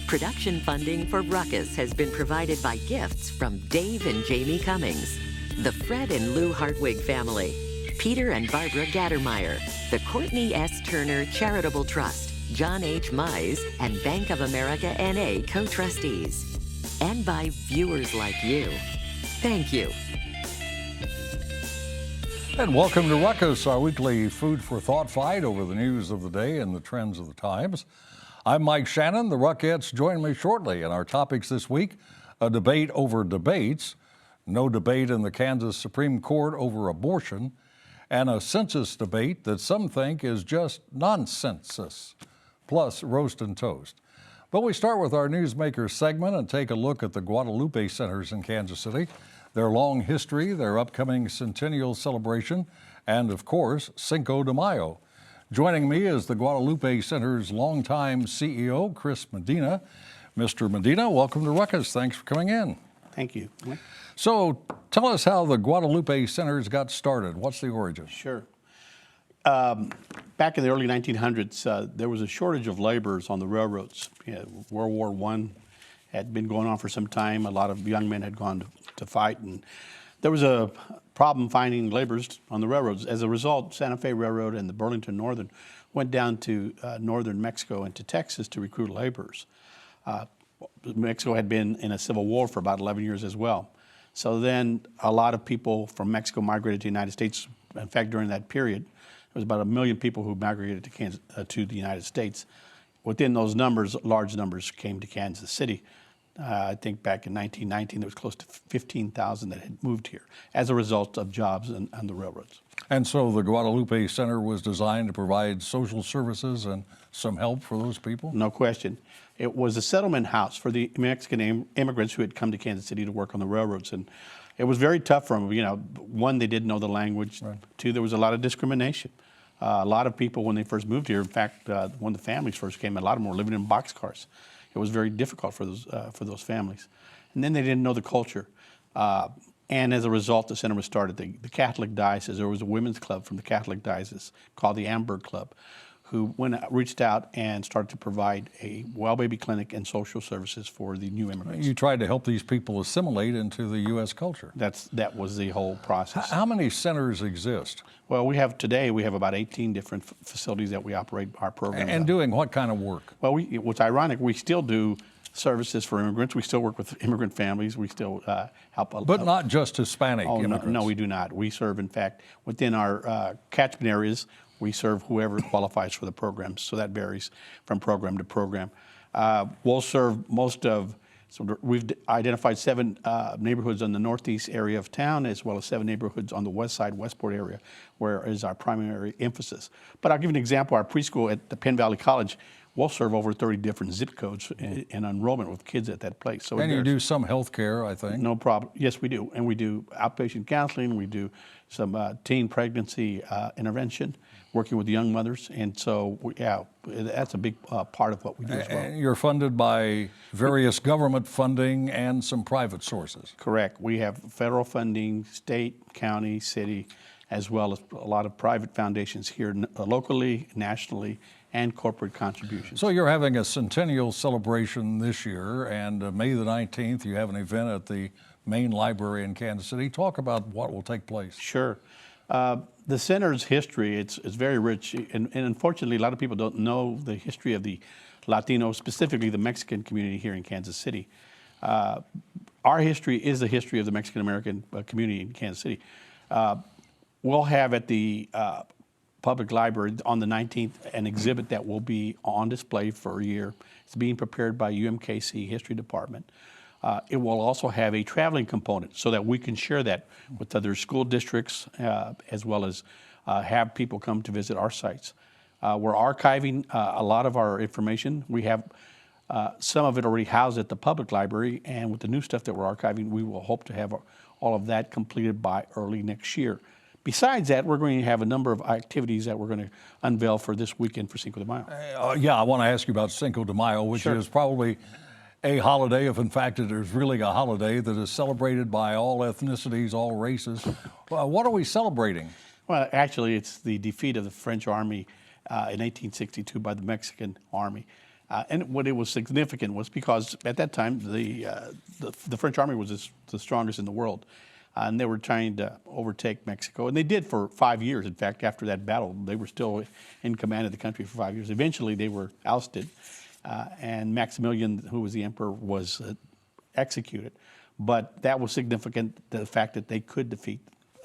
Production funding for Ruckus has been provided by gifts from Dave and Jamie Cummings, the Fred and Lou Hartwig family, Peter and Barbara Gattermeyer, the Courtney S. Turner Charitable Trust, John H. Mize, and Bank of America N.A. co-trustees, and by viewers like you. Thank you. And welcome to Ruckus, our weekly food for thought fight over the news of the day and the trends of the times. I'm Mike Shannon. The Ruckettes join me shortly. And our topics this week, a debate over debates, no debate in the Kansas Supreme Court over abortion, and a census debate that some think is just nonsensus, plus roast and toast. But we start with our Newsmaker segment and take a look at the Guadalupe Centers in Kansas City, their long history, their upcoming centennial celebration, and of course, Cinco de Mayo. Joining me is the Guadalupe Center's longtime CEO, Chris Medina. Mr. Medina, welcome to Ruckus. Thanks for coming in. Thank you. So tell us how the Guadalupe Centers got started. What's the origin? Sure. Back in the early 1900s, there was a shortage of laborers on the railroads. World War I had been going on for some time. A lot of young men had gone to fight, and there was a problem finding laborers on the railroads. As a result, Santa Fe Railroad and the Burlington Northern went down to northern Mexico and to Texas to recruit laborers. Mexico had been in a civil war for about 11 years as well. So then a lot of people from Mexico migrated to the United States. In fact, during that period, there was about 1 million people who migrated to the United States. Within those numbers, large numbers came to Kansas City. I think back in 1919, there was close to 15,000 that had moved here as a result of jobs on the railroads. And so the Guadalupe Center was designed to provide social services and some help for those people? No question. It was a settlement house for the Mexican immigrants who had come to Kansas City to work on the railroads. And it was very tough for them. One, they didn't know the language. Right. Two, there was a lot of discrimination. A lot of people, when they first moved here, in fact, when the families first came, a lot of them were living in boxcars. It was very difficult for those families. And then they didn't know the culture. And as a result, the center was started. The Catholic Diocese, there was a women's club from the Catholic Diocese called the Amber Club, who reached out and started to provide a well baby clinic and social services for the new immigrants. You tried to help these people assimilate into the U.S. culture. That was the whole process. How many centers exist? Well, we have about 18 different facilities that we operate our program. And doing what kind of work? Well, what's ironic, we still do services for immigrants. We still work with immigrant families. We still help. But not just Hispanic immigrants? No, we do not. We serve, in fact, within our catchment areas, we serve whoever qualifies for the programs. So that varies from program to program. We'll serve so we've identified 7 neighborhoods in the northeast area of town, as well as 7 neighborhoods on the west side, Westport area, where is our primary emphasis. But I'll give you an example. Our preschool at the Penn Valley College, we'll serve over 30 different zip codes in enrollment with kids at that place. So and you do some health care, I think. No problem. Yes, we do. And we do outpatient counseling. We do some teen pregnancy intervention, working with young mothers. And so, that's a big part of what we do as well. And you're funded by various government funding and some private sources. Correct. We have federal funding, state, county, city, as well as a lot of private foundations here locally, nationally, and corporate contributions. So you're having a centennial celebration this year, and May the 19th, you have an event at the main library in Kansas City. Talk about what will take place. Sure. The center's history, it's very rich, and unfortunately, a lot of people don't know the history of the Latino, specifically the Mexican community here in Kansas City. Our history is the history of the Mexican-American community in Kansas City. We'll have at the Public Library on the 19th an exhibit that will be on display for a year. It's being prepared by UMKC History Department. It will also have a traveling component so that we can share that with other school districts as well as have people come to visit our sites. We're archiving a lot of our information. We have some of it already housed at the public library, and with the new stuff that we're archiving, we will hope to have all of that completed by early next year. Besides that, we're going to have a number of activities that we're going to unveil for this weekend for Cinco de Mayo. I want to ask you about Cinco de Mayo, which Sure. is probably a holiday, if in fact it is really a holiday, that is celebrated by all ethnicities, all races. What are we celebrating? Well, actually, it's the defeat of the French army in 1862 by the Mexican army. And what it was significant was because at that time the French army was the strongest in the world, and they were trying to overtake Mexico, and they did for 5 years. In fact, after that battle, they were still in command of the country for 5 years. Eventually, they were ousted, and Maximilian, who was the emperor, was executed. But that was significant, the fact that they could defeat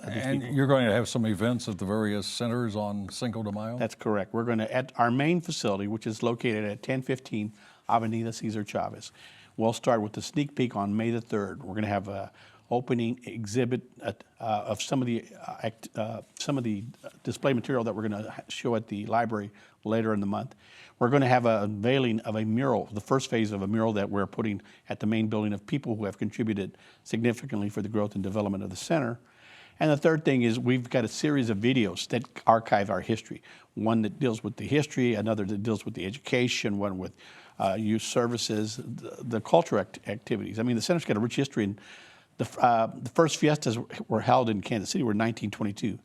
these And people. you're going to have some events at the various centers on Cinco de Mayo? That's correct. We're going to, at our main facility, which is located at 1015 Avenida Cesar Chavez, we'll start with the sneak peek on May the 3rd. We're going to have a opening exhibit of some of the display material that we're going to show at the library later in the month. We're going to have a unveiling of a mural, the first phase of a mural that we're putting at the main building of people who have contributed significantly for the growth and development of the center. And the third thing is we've got a series of videos that archive our history. One that deals with the history, another that deals with the education, one with youth services, the cultural activities. I mean, the center's got a rich history, and the first fiestas were held in Kansas City were 1922.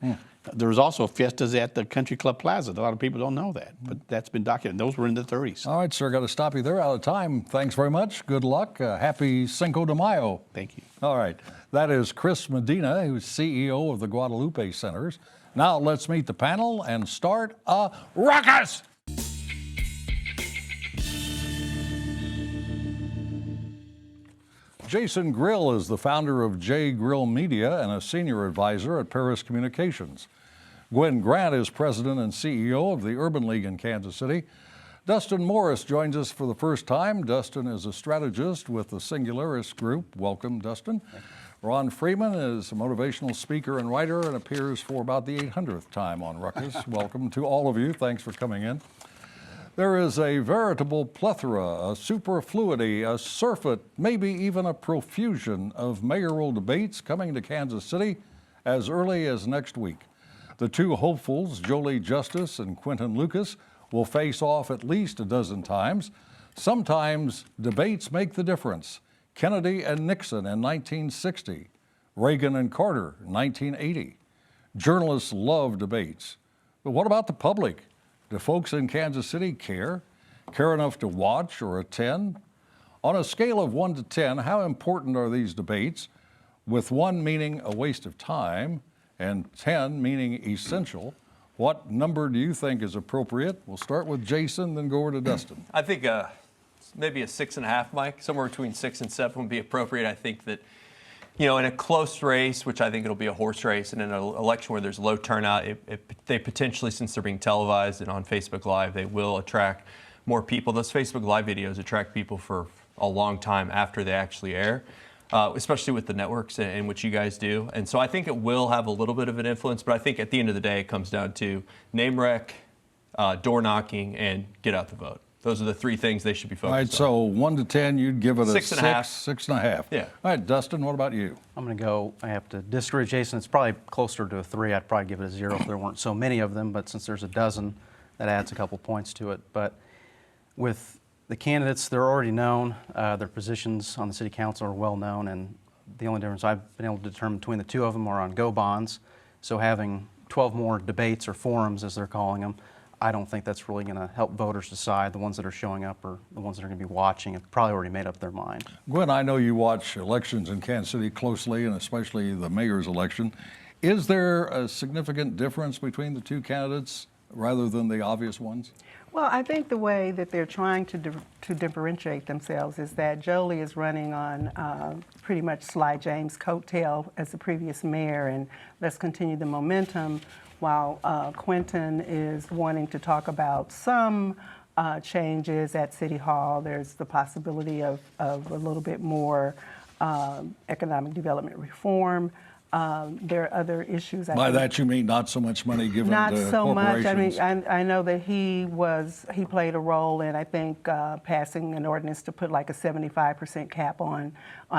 There was also fiestas at the Country Club Plaza. A lot of people don't know that, but that's been documented. Those were in the 30s. All right, sir, got to stop you there. Out of time. Thanks very much. Good luck. Happy Cinco de Mayo. Thank you. All right. That is Chris Medina, who's CEO of the Guadalupe Centers. Now let's meet the panel and start a ruckus! Jason Grill is the founder of J. Grill Media and a senior advisor at Paris Communications. Gwen Grant is president and CEO of the Urban League in Kansas City. Dustin Morris joins us for the first time. Dustin is a strategist with the Singularis Group. Welcome, Dustin. Ron Freeman is a motivational speaker and writer and appears for about the 800th time on Ruckus. Welcome to all of you. Thanks for coming in. There is a veritable plethora, a superfluity, a surfeit, maybe even a profusion of mayoral debates coming to Kansas City as early as next week. The two hopefuls, Jolie Justice and Quinton Lucas, will face off at least a dozen times. Sometimes debates make the difference. Kennedy and Nixon in 1960, Reagan and Carter in 1980. Journalists love debates. But what about the public? Do folks in Kansas City care enough to watch or attend? On a scale of 1 to 10, how important are these debates, with 1 meaning a waste of time and 10 meaning essential? What number do you think is appropriate? We'll start with Jason, then go over to Dustin. I think maybe a 6.5, Mike. Somewhere between 6 and 7 would be appropriate. I think that, in a close race, which I think it'll be a horse race, and in an election where there's low turnout, they potentially, since they're being televised and on Facebook Live, they will attract more people. Those Facebook Live videos attract people for a long time after they actually air, especially with the networks and what you guys do. And so I think it will have a little bit of an influence, but I think at the end of the day, it comes down to name rec, door knocking, and get out the vote. Those are the 3 things they should be focused on. All right, so 1 to 10, you'd give it a 6.5. 6.5. Yeah. All right, Dustin, what about you? I'm going to go, I have to disagree with Jason. It's probably closer to a 3. I'd probably give it a 0 if there weren't so many of them, but since there's a dozen, that adds a couple points to it. But with the candidates, they're already known. Their positions on the city council are well known, and the only difference I've been able to determine between the 2 of them are on go bonds. So having 12 more debates or forums, as they're calling them, I don't think that's really going to help voters decide. The ones that are showing up or the ones that are going to be watching have probably already made up their mind. Gwen, I know you watch elections in Kansas City closely, and especially the mayor's election. Is there a significant difference between the 2 candidates rather than the obvious ones? Well, I think the way that they're trying to differentiate themselves is that Jolie is running on pretty much Sly James' coattail as the previous mayor, and let's continue the momentum, while Quinton is wanting to talk about some changes at City Hall. There's the possibility of a little bit more economic development reform. There are other issues. By that you mean not so much money given not to so much. corporations? I mean, I know that he played a role in, I think, passing an ordinance to put like a 75% cap on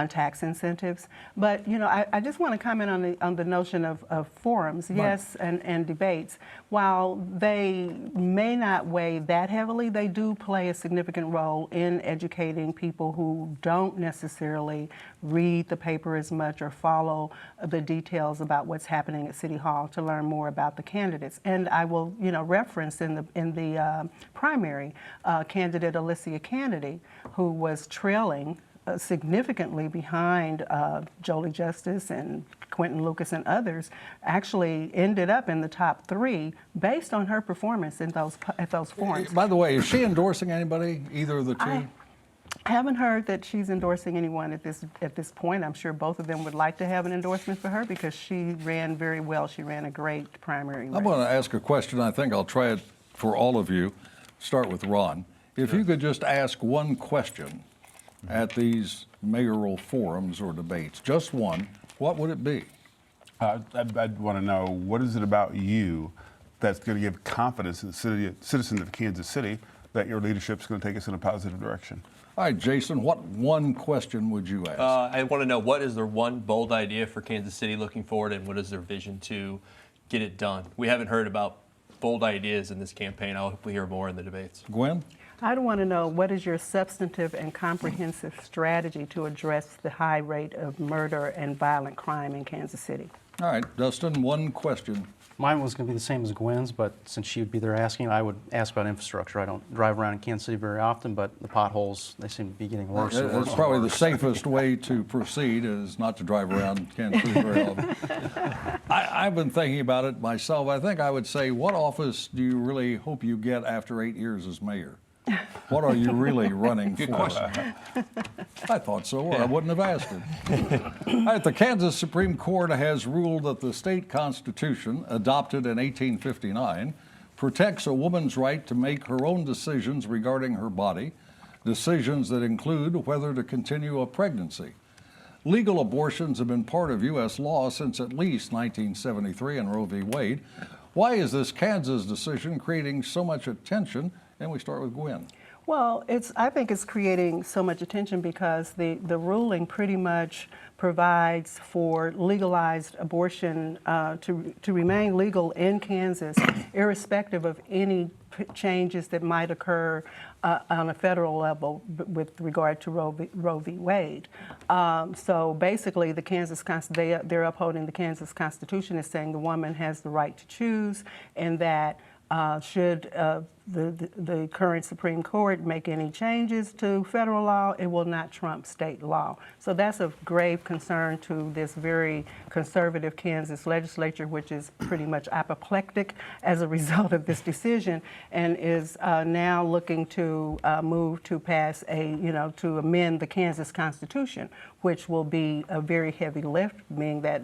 tax incentives. But I just want to comment on the notion of forums, yes, and debates. While they may not weigh that heavily, they do play a significant role in educating people who don't necessarily read the paper as much or follow the details about what's happening at City Hall to learn more about the candidates. And I will, reference in the primary candidate Alicia Kennedy, who was trailing significantly behind Jolie Justice and Quentin Lucas and others, actually ended up in the top 3 based on her performance in at those forums. By the way, is she endorsing anybody, either of the two? I haven't heard that she's endorsing anyone at this point. I'm sure both of them would like to have an endorsement for her because she ran very well. She ran a great primary race. I'm going to ask a question. I think I'll try it for all of you. Start with Ron. If you could just ask one question at these mayoral forums or debates, just one, what would it be? I'd want to know, what is it about you that's going to give confidence in the citizens of Kansas City that your leadership is going to take us in a positive direction? All right, Jason, what one question would you ask? I want to know, what is their one bold idea for Kansas City looking forward, and what is their vision to get it done? We haven't heard about bold ideas in this campaign. I'll hopefully hear more in the debates. Gwen? I'd want to know, what is your substantive and comprehensive strategy to address the high rate of murder and violent crime in Kansas City? All right, Dustin, one question. Mine was going to be the same as Gwen's, but since she would be there asking, I would ask about infrastructure. I don't drive around in Kansas City very often, but the potholes, they seem to be getting worse and worse. It's probably the safest way to proceed is not to drive around Kansas City very often. I've been thinking about it myself. I think I would say, what office do you really hope you get after 8 years as mayor? What are you really running for? Good question. I thought so, or I wouldn't have asked it. All right, the Kansas Supreme Court has ruled that the state constitution, adopted in 1859, protects a woman's right to make her own decisions regarding her body, decisions that include whether to continue a pregnancy. Legal abortions have been part of U.S. law since at least 1973 in Roe v. Wade. Why is this Kansas decision creating so much attention? And we start with Gwen. Well, I think it's creating so much attention because the ruling pretty much provides for legalized abortion to remain legal in Kansas, irrespective of any changes that might occur on a federal level with regard to Roe v. Wade. So basically, they're upholding the Kansas Constitution as saying the woman has the right to choose, and that should the current Supreme Court make any changes to federal law, it will not trump state law. So that's of grave concern to this very conservative Kansas legislature, which is pretty much apoplectic as a result of this decision, and is now looking to move to pass to amend the Kansas Constitution, which will be a very heavy lift, meaning that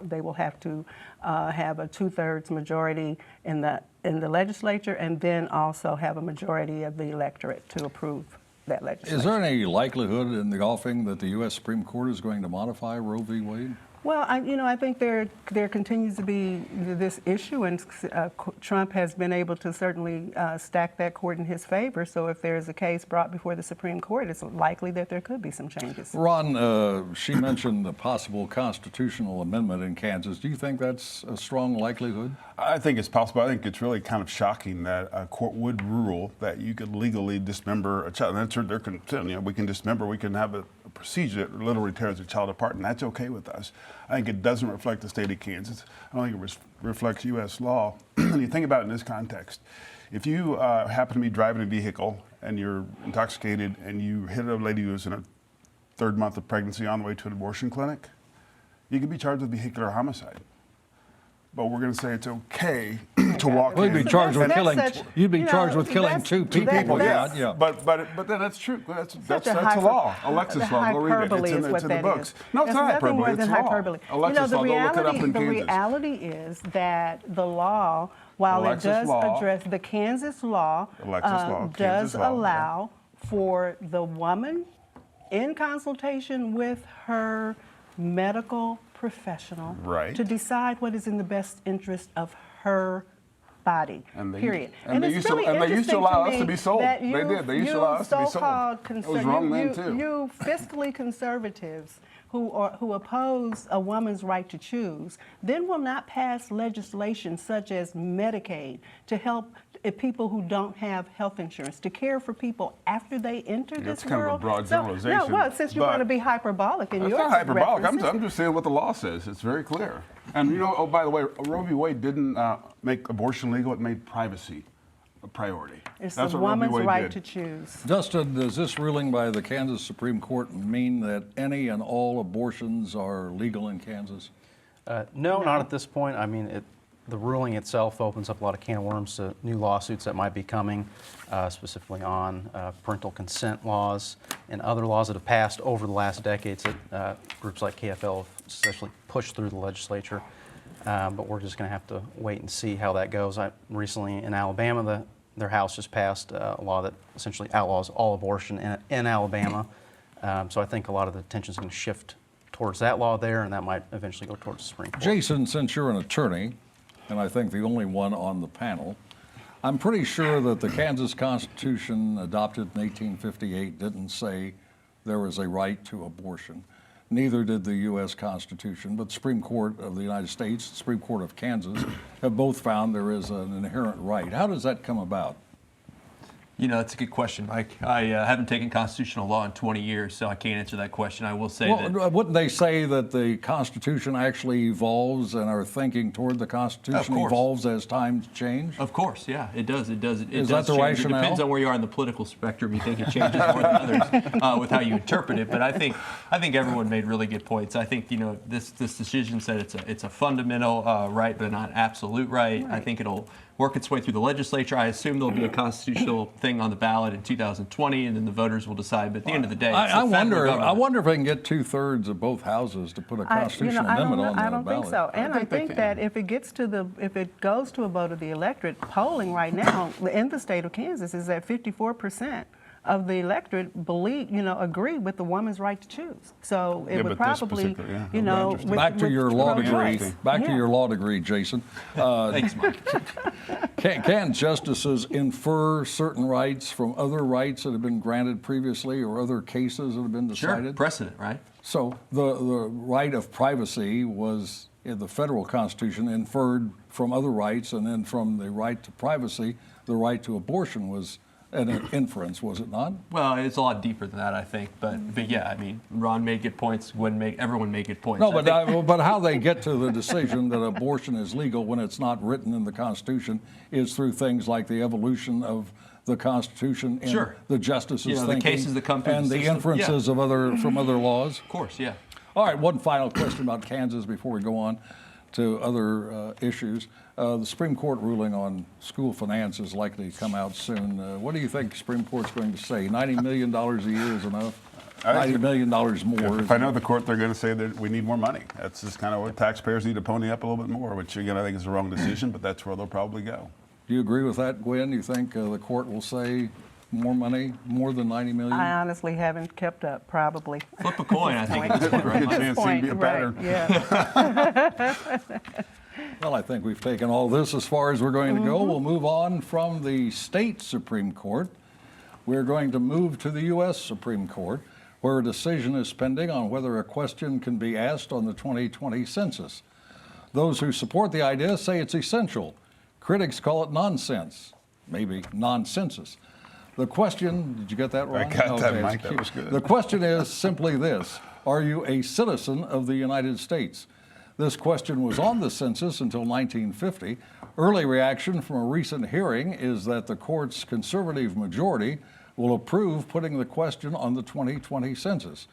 they will have to have a 2/3 majority in the legislature, and then also have a majority of the electorate to approve that legislation. Is there any likelihood in the offing that the U.S. Supreme Court is going to modify Roe v. Wade? Well, I think there continues to be this issue, and Trump has been able to certainly stack that court in his favor. So if there is a case brought before the Supreme Court, it's likely that there could be some changes. Ron, she mentioned the possible constitutional amendment in Kansas. Do you think that's a strong likelihood? I think it's possible. I think it's really kind of shocking that a court would rule that you could legally dismember a child. And that's their concern. We can dismember, we can have a procedure that literally tears a child apart, and that's okay with us. I think it doesn't reflect the state of Kansas. I don't think it reflects U.S. law. When you think about it in this context, if you happen to be driving a vehicle and you're intoxicated and you hit a lady who's in her 3rd month of pregnancy on the way to an abortion clinic, you could be charged with vehicular homicide. But we're going to say it's okay to walk Well, in. you'd be charged with killing. You'd be charged with killing two people. That's- Yeah. But then that's true. That's a a law. Alexis law. Go read it. Hyperbole It's is what in the that books. is. No, it's It's not nothing hyperbole. more It's than law. hyperbole. Alexis law. Go look it up in The Kansas. reality is that the law, while Alexis it does law. address the Kansas law, Alexis law. does Kansas law, allow for the woman, in consultation with her medical professional, Right. to decide what is in the best interest of her body. And they- period. and they it's used to- really and they used to interesting allow us me to be sold. that They did. They used to allow us to be sold. so-called It was wrong then, too. You fiscally conservatives who oppose a woman's right to choose, then will not pass legislation such as Medicaid to help people who don't have health insurance, to care for people after they enter this That's kind of a world. broad So, generalization, no, well, since you but want to be hyperbolic in It's your not hyperbolic. I'm references. just saying what the law says. It's very clear. And you know, oh, by the way, Roe v. Wade didn't make abortion legal. It made privacy a priority. It's That's the what Roe v. woman's Wade right did. to choose. Justin, does this ruling by the Kansas Supreme Court mean that any and all abortions are legal in Kansas? No, not at this point. I mean, the ruling itself opens up a lot of can of worms to new lawsuits that might be coming, specifically on parental consent laws and other laws that have passed over the last decades that groups like KFL have essentially pushed through the legislature. But we're just going to have to wait and see how that goes. Recently in Alabama, their House just passed a law that essentially outlaws all abortion in Alabama. So I think a lot of the attention is going to shift towards that law there, and that might eventually go towards the Supreme Court. Jason, since you're an attorney, and I think the only one on the panel, I'm pretty sure that the Kansas Constitution adopted in 1858 didn't say there was a right to abortion. Neither did the U.S. Constitution, but the Supreme Court of the United States, the Supreme Court of Kansas, have both found there is an inherent right. How does that come about? You know, that's a good question, Mike. I haven't taken constitutional law in 20 years, so I can't answer that question. I will say that. Wouldn't they say that the Constitution actually evolves and our thinking toward the Constitution evolves as times change? Of course, yeah, it does. It does. Is that the rationale? It depends on where you are in the political spectrum. You think it changes more than others with how you interpret it. But I think everyone made really good points. I think this decision said it's a fundamental right, but not absolute right. I think it'll work its way through the legislature. I assume there'll be a constitutional thing on the ballot in 2020, and then the voters will decide. But at the end of the day, it's I the federal government. wonder if they can get 2/3 of both houses to put a constitutional amendment on the ballot. I don't think so. And I think that if it goes to a vote of the electorate, polling right now in the state of Kansas is that 54% of the electorate agree with the woman's right to choose. So it would probably, back to your law degree. Back to your law degree, Jason. Thanks, Mike. Can justices infer certain rights from other rights that have been granted previously or other cases that have been decided? Sure, precedent, right? So the right of privacy was in the federal Constitution inferred from other rights, and then from the right to privacy, the right to abortion was an inference, was it not? Well, it's a lot deeper than that, I think. But yeah, I mean, Ron made good points. Everyone made good points. No, but how they get to the decision that abortion is legal when it's not written in the Constitution is through things like the evolution of the Constitution and the justices' thinking, the cases that come through and the inferences of from other laws. Of course, yeah. All right, one final question about Kansas before we go on to other issues. The Supreme Court ruling on school finance is likely to come out soon. What do you think the Supreme Court's going to say? $90 million a year is enough? $90 million more? If I know the court, they're going to say that we need more money. That's just kind of what taxpayers need to pony up a little bit more, which, again, I think is the wrong decision, but that's where they'll probably go. Do you agree with that, Gwen? You think the court will say more money, more than $90 million? I honestly haven't kept up, probably. Flip a coin, I think, at this point, right? Good chance to be a pattern. Yeah. Well, I think we've taken all this as far as we're going to go. We'll move on from the state Supreme Court. We're going to move to the U.S. Supreme Court, where a decision is pending on whether a question can be asked on the 2020 census. Those who support the idea say it's essential. Critics call it nonsense, maybe nonsensus. The question, did you get that right? I got that, Mike. That was good. The question is simply this: are you a citizen of the United States? This question was on the census until 1950. Early reaction from a recent hearing is that the court's conservative majority will approve putting the question on the 2020 census.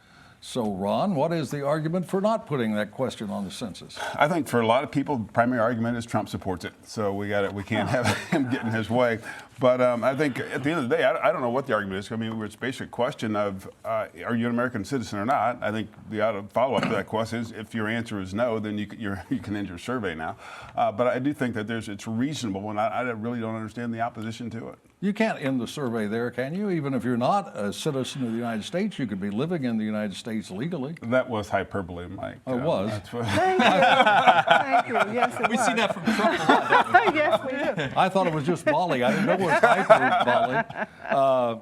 So, Ron, what is the argument for not putting that question on the census? I think for a lot of people, the primary argument is Trump supports it. So we can't have him get in his way. But I think at the end of the day, I don't know what the argument is. I mean, it's a basic question of are you an American citizen or not? I think the follow-up to that question is if your answer is no, then you can end your survey now. But I do think that it's reasonable, and I really don't understand the opposition to it. You can't end the survey there, can you? Even if you're not a citizen of the United States, you could be living in the United States legally. That was hyperbole, Mike. It was. Thank you. Thank you. Yes, it We was. see that from Trump a lot, don't we? Yes, we do. I thought it was just Molly. I didn't know it was hyperbole.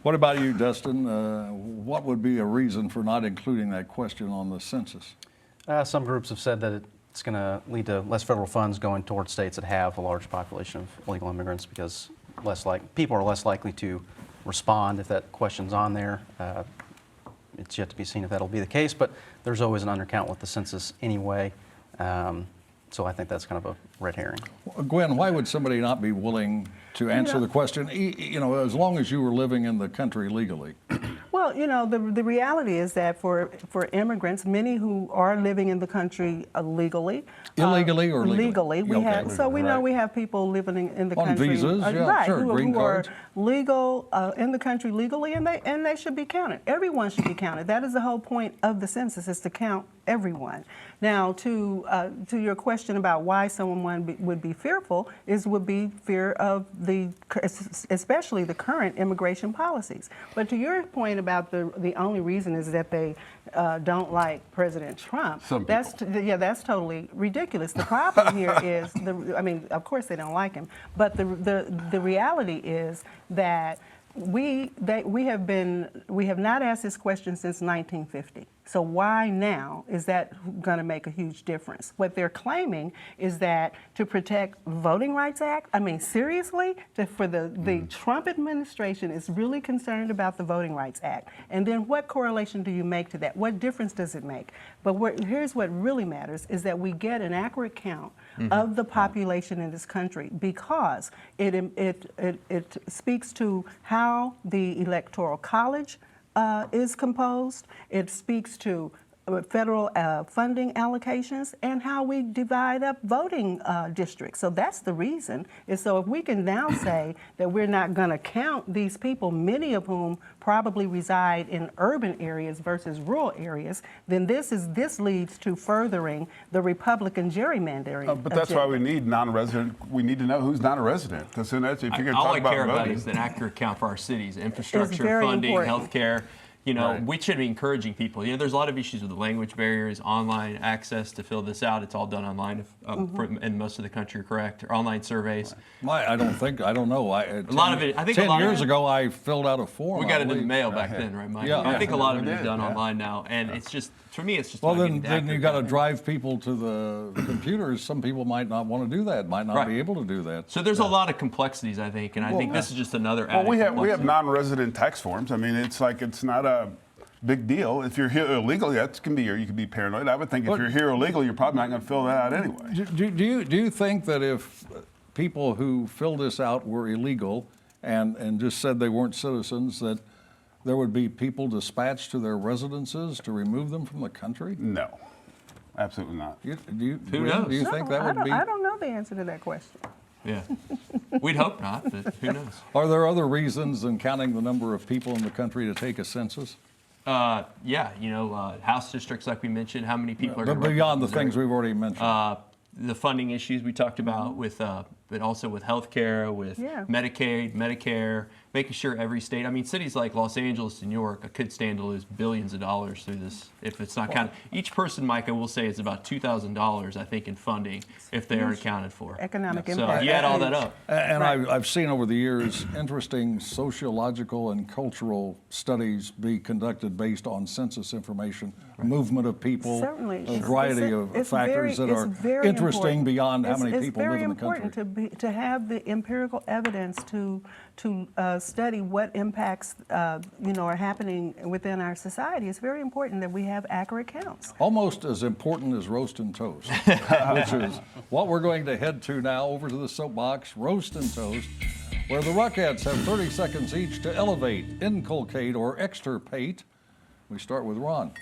What about you, Dustin? What would be a reason for not including that question on the census? Some groups have said that it's it's going to lead to less federal funds going towards states that have a large population of illegal immigrants, because people are less likely to respond if that question's on there. It's yet to be seen if that'll be the case, but there's always an undercount with the census anyway. So I think that's kind of a red herring. Gwen, why would somebody not be willing to answer the question, as long as you were living in the country legally? Well, the reality is that for immigrants, many who are living in the country legally, Illegally or legally? Legally, we know we have people living in the on country visas, green who are cards. legal in the country legally, and they should be counted. Everyone should be counted. That is the whole point of the census, is to count everyone. Now, to your question about why someone would be fearful, would be fear of especially the current immigration policies. But to your point about the only reason is that they don't like President Trump. That's totally ridiculous. The problem here is of course they don't like him, but the reality is that we have not asked this question since 1950. So why now is that going to make a huge difference? What they're claiming is that to protect Voting Rights Act, seriously, the Trump administration is really concerned about the Voting Rights Act. And then what correlation do you make to that? What difference does it make? But here's what really matters, is that we get an accurate count of the population in this country, because it speaks to how the Electoral College is composed. It speaks to federal funding allocations and how we divide up voting districts. So that's the reason. And so if we can now say that we're not going to count these people, many of whom probably reside in urban areas versus rural areas, then this leads to furthering the Republican gerrymandering. But that's why we need non-resident. We need to know who's not a resident, because then if you're going to all talk I about care about voting, is an accurate count for our cities, infrastructure, funding, important. healthcare. Right. We should be encouraging people. There's a lot of issues with the language barriers, online access to fill this out. It's all done online in most of the country, correct? Or online surveys. I don't know. A lot of it, I think 10 years ago, I filled out a form. We got it in the mail back then, right, Mike? Yeah. I think a lot of it is Yeah. done online now. And it's just, for me, it's just Well, about getting then you accurate got to count. drive people to the computers. Some people might not want to do that, might not Right. be able to do that. So there's a lot of complexities, I think, and I think this is just another added we have complexity. non-resident tax forms. It's not a big deal. If you're here illegally, you can be paranoid. I would think if you're here illegally, you're probably not going to fill that out anyway. Do you think that if people who filled this out were illegal and just said they weren't citizens, that there would be people dispatched to their residences to remove them from the country? No, absolutely not. Who Gwen, knows? Do you think that would be? I don't know the answer to that question. Yeah. We'd hope not, but who knows? Are there other reasons than counting the number of people in the country to take a census? House districts, like we mentioned, how many people are But going to beyond the things we've already mentioned. the funding issues we talked about with, but also with healthcare, with Medicaid, Medicare, making sure every state. I mean, cities like Los Angeles and New York could stand to lose billions of dollars through this if it's not counted. Each person, Mike, I will say, is about $2,000, I think, in funding if they aren't accounted for. Economic So impact. if you add all that up. And I've seen over the years interesting sociological and cultural studies be conducted based on census information, movement of people, Certainly. a variety of factors that are interesting beyond how many people live in the country. It's very important to have the empirical evidence to study what impacts are happening within our society. It's very important that we have accurate counts. Almost as important as roast and toast, which is what we're going to head to now, over to the soapbox, roast and toast, where the Ruckettes have 30 seconds each to elevate, inculcate, or extirpate. We start with Ron.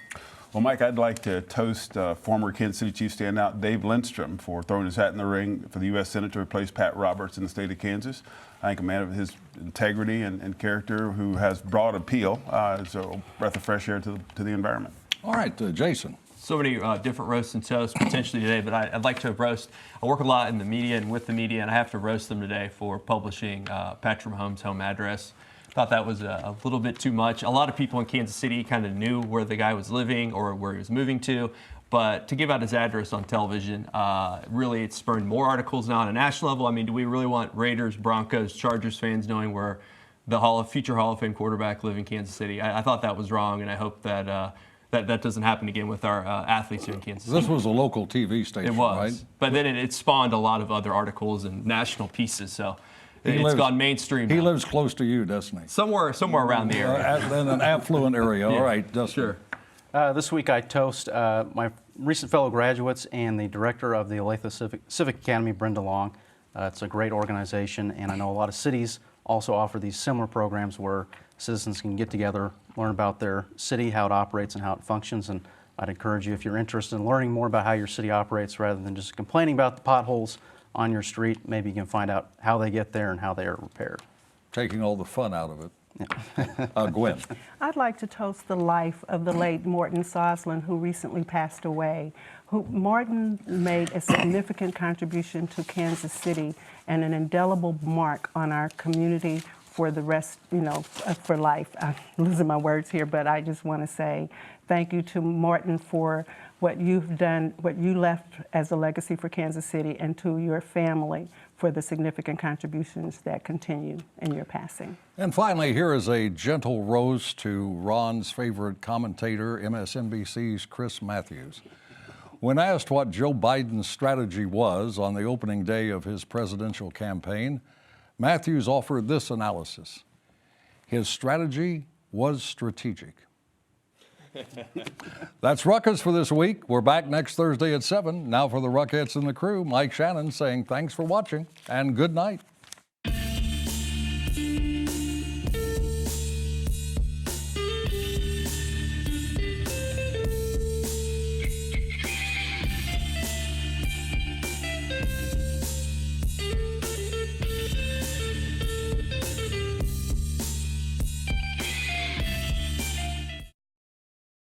Well, Mike, I'd like to toast former Kansas City Chief standout Dave Lindstrom for throwing his hat in the ring for the U.S. Senate to replace Pat Roberts in the state of Kansas. I think a man of his integrity and character who has broad appeal is a breath of fresh air to the environment. All right, Jason. So many different roasts and toasts potentially today, but I'd like to roast. I work a lot in the media and with the media, and I have to roast them today for publishing Patrick Mahomes' home address. Thought that was a little bit too much. A lot of people in Kansas City kind of knew where the guy was living or where he was moving to, but to give out his address on television, really it's spurred more articles now on a national level. I mean, do we really want Raiders, Broncos, Chargers fans knowing where the future Hall of Fame quarterback live in Kansas City? I thought that was wrong, and I hope that that doesn't happen again with our athletes here in Kansas City. This was a local TV station, It was, right? but then it spawned a lot of other articles and national pieces. So it's lives- gone mainstream. He now. lives close to you, doesn't he? somewhere around the area. In an affluent area. Yeah. All right, Dustin. Sure. This week I toast my recent fellow graduates and the director of the Olathe Civic Academy, Brenda Long. It's a great organization, and I know a lot of cities also offer these similar programs where citizens can get together, learn about their city, how it operates and how it functions. And I'd encourage you, if you're interested in learning more about how your city operates rather than just complaining about the potholes on your street, maybe you can find out how they get there and how they are repaired. Taking all the fun out of it. Gwen. I'd like to toast the life of the late Morton Soslin, who recently passed away. Morton made a significant contribution to Kansas City and an indelible mark on our community for the rest, for life. I'm losing my words here, but I just want to say thank you to Morton for what you've done, what you left as a legacy for Kansas City, and to your family for the significant contributions that continue in your passing. And finally, here is a gentle roast to Ron's favorite commentator, MSNBC's Chris Matthews. When asked what Joe Biden's strategy was on the opening day of his presidential campaign, Matthews offered this analysis. His strategy was strategic. That's Ruckus for this week. We're back next Thursday at 7. Now for the Ruckettes and the crew, Mike Shannon saying thanks for watching and good night.